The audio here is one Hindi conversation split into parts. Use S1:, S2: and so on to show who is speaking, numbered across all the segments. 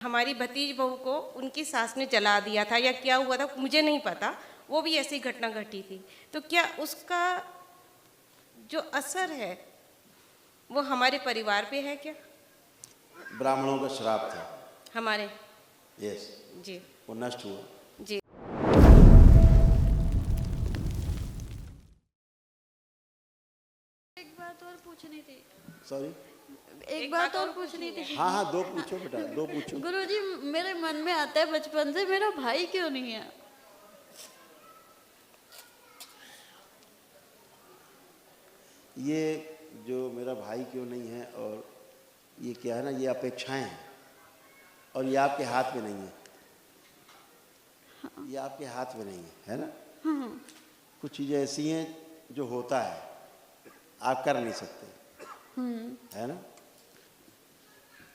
S1: हमारी भतीज बहू को उनकी सास ने जला दिया था या क्या हुआ था मुझे नहीं पता, वो भी ऐसी घटना घटी थी। तो क्या उसका जो असर है वो हमारे परिवार पे है क्या?
S2: ब्राह्मणों का श्राप था
S1: हमारे।
S2: यस,
S1: जी
S2: वो नष्ट हुआ।
S1: जी।
S3: एक बात और पूछनी थी।
S2: सॉरी,
S3: एक बात और पूछनी थी।
S2: हाँ हाँ, दो पूछो बेटा, दो पूछो।
S3: गुरुजी, मेरे मन में आता है बचपन से, मेरा भाई क्यों नहीं है?
S2: ये जो मेरा भाई क्यों नहीं है और ये क्या है ना, ये अपेक्षाएं हैं और ये आपके हाथ में नहीं है। ये आपके हाथ में नहीं है ना? कुछ चीज़ें ऐसी हैं जो होता है, आप कर नहीं सकते, है ना?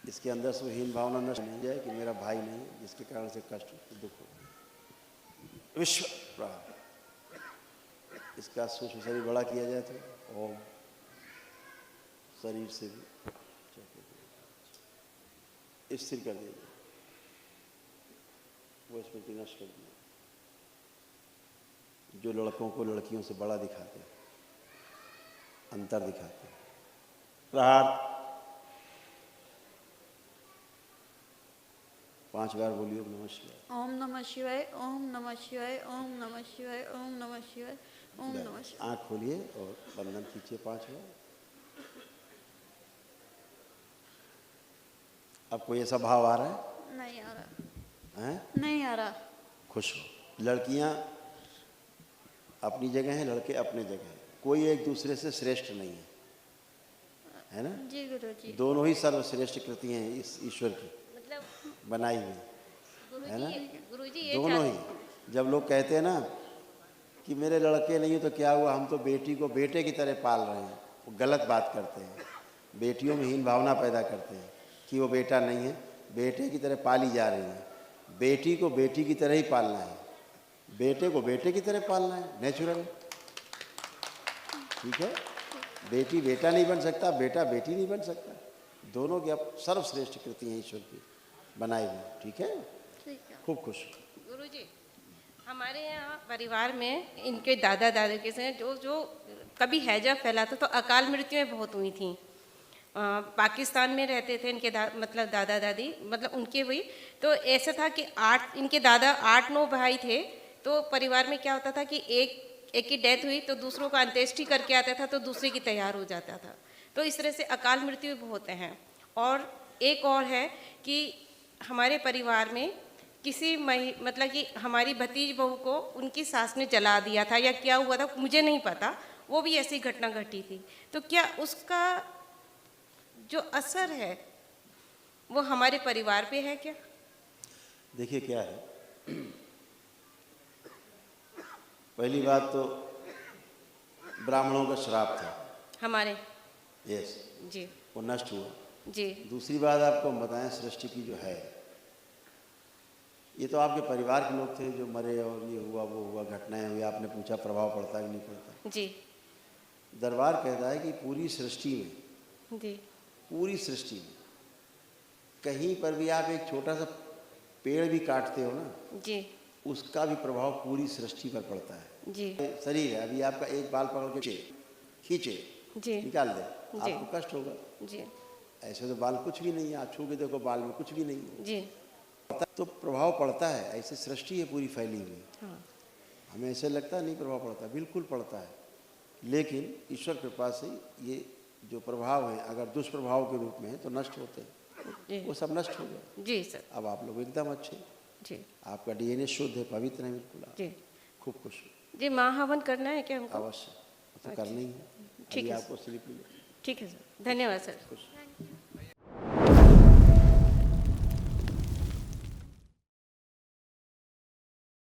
S2: इसके अंदर से हीन भावना नष्ट नहीं जाए कि मेरा भाई नहीं है, जिसके कारण से कष्ट हो, दुख हो। विश्व प्राण, इसका सूक्ष्म शरीर बड़ा किया जाए तो ओम, शरीर से भी स्थिर कर दिया जाए, वो स्मृति नष्ट कर दिया जो लड़कों को लड़कियों से बड़ा दिखाते हैं, अंतर दिखाते हैं। प्रहार 5 बार बोलिए नमः शिवाय।
S3: ओम नमः शिवाय, ओम नमः शिवाय, ओम नमः शिवाय, ओम नमः शिवाय, ओम नमः शिवाय।
S2: आँख खोलिए और बंधन खींचिए 5 बार। अब कोई ऐसा भाव आ रहा है?
S3: नहीं आ रहा
S2: हैं?
S3: नहीं आ रहा।
S2: खुश हो। लड़कियां अपनी जगह हैं, लड़के अपने जगह हैं, कोई एक दूसरे से श्रेष्ठ नहीं है ना?
S3: जी गुरुजी।
S2: दोनों ही सर्वश्रेष्ठ कृति हैं इस ईश्वर की
S1: मतलब
S2: बनाई हुई, है ना?
S1: गुरुजी ये
S2: दोनों ही। जब लोग कहते हैं ना कि मेरे लड़के नहीं हो तो क्या हुआ, हम तो बेटी को बेटे की तरह पाल रहे हैं, वो गलत बात करते हैं। बेटियों में हीन भावना पैदा करते हैं कि वो बेटा नहीं है, बेटे की तरह पाली जा रही है। बेटी को बेटी की तरह ही पालना है, बेटे को बेटे की तरह पालना है, नेचुरल, ठीक है? बेटी बेटा नहीं बन सकता, बेटा बेटी नहीं बन सकता। दोनों की अब सर्वश्रेष्ठ कृति हैं ईश्वर की बनाई हुई, ठीक है?
S3: ठीक है।
S2: खूब खुश।
S1: गुरुजी, हमारे यहाँ परिवार में इनके दादा दादी के से जो जो कभी हैजा फैला था तो अकाल मृत्युएं बहुत हुई थी। पाकिस्तान में रहते थे इनके मतलब दादा दादी, मतलब उनके हुई। तो ऐसा था कि इनके दादा 8-9 भाई थे। तो परिवार में क्या होता था कि एक की डेथ हुई तो दूसरों का अंत्येष्टि करके आता था तो दूसरे की तैयार हो जाता था। तो इस तरह से अकाल मृत्यु बहुत हैं। और एक और है कि हमारे परिवार में किसी मतलब कि हमारी भतीज बहू को उनकी सास ने जला दिया था या क्या हुआ था मुझे नहीं पता, वो भी ऐसी घटना घटी थी। तो क्या उसका जो असर है वो हमारे परिवार पे है क्या?
S2: देखिए क्या है, पहली बात तो ब्राह्मणों का श्राप था
S1: हमारे।
S2: यस,
S1: जी
S2: वो नष्ट हुआ।
S1: जी।
S2: दूसरी बात आपको हम बताएं, सृष्टि की जो है, ये तो आपके परिवार के लोग थे जो मरे और ये हुआ वो हुआ, घटनाएं हुई, आपने पूछा प्रभाव पड़ता है कि नहीं पड़ता।
S1: जी
S2: दरबार कहता है कि पूरी सृष्टि में,
S1: जी
S2: पूरी सृष्टि में कहीं पर भी आप एक छोटा सा पेड़ भी काटते हो ना,
S1: जी
S2: उसका भी प्रभाव पूरी सृष्टि पर पड़ता है।
S1: जी
S2: शरीर है, अभी आपका एक बाल पकड़ के खींचे,
S1: जी
S2: निकाल दे,
S1: जी
S2: आपको कष्ट होगा।
S1: जी
S2: ऐसे तो बाल कुछ भी नहीं है, आप छू के देखो बाल में कुछ भी नहीं है,
S1: जी।
S2: तो प्रभाव पड़ता है। ऐसे सृष्टि है पूरी फैली हुई।
S1: हाँ
S2: हमें ऐसे लगता है नहीं प्रभाव पड़ता, बिल्कुल पड़ता है। लेकिन ईश्वर कृपा से ये जो प्रभाव है अगर दुष्प्रभाव के रूप में है तो नष्ट होते हैं,
S1: जी
S2: वो सब नष्ट हो गए।
S1: जी सर।
S2: अब आप लोग एकदम अच्छे,
S1: जी
S2: आपका डीएनए शुद्ध है, पवित्र है बिल्कुल, आप
S1: जी
S2: खूब खुश।
S1: जी। माँ हवन करना है क्या हमको?
S2: अवश्य, तो
S1: अच्छा।
S2: करना ही है।
S1: ठीक
S2: अभी
S1: है
S2: आपको स्लिप मिले।
S1: ठीक है सर, धन्यवाद सर।
S2: खुश।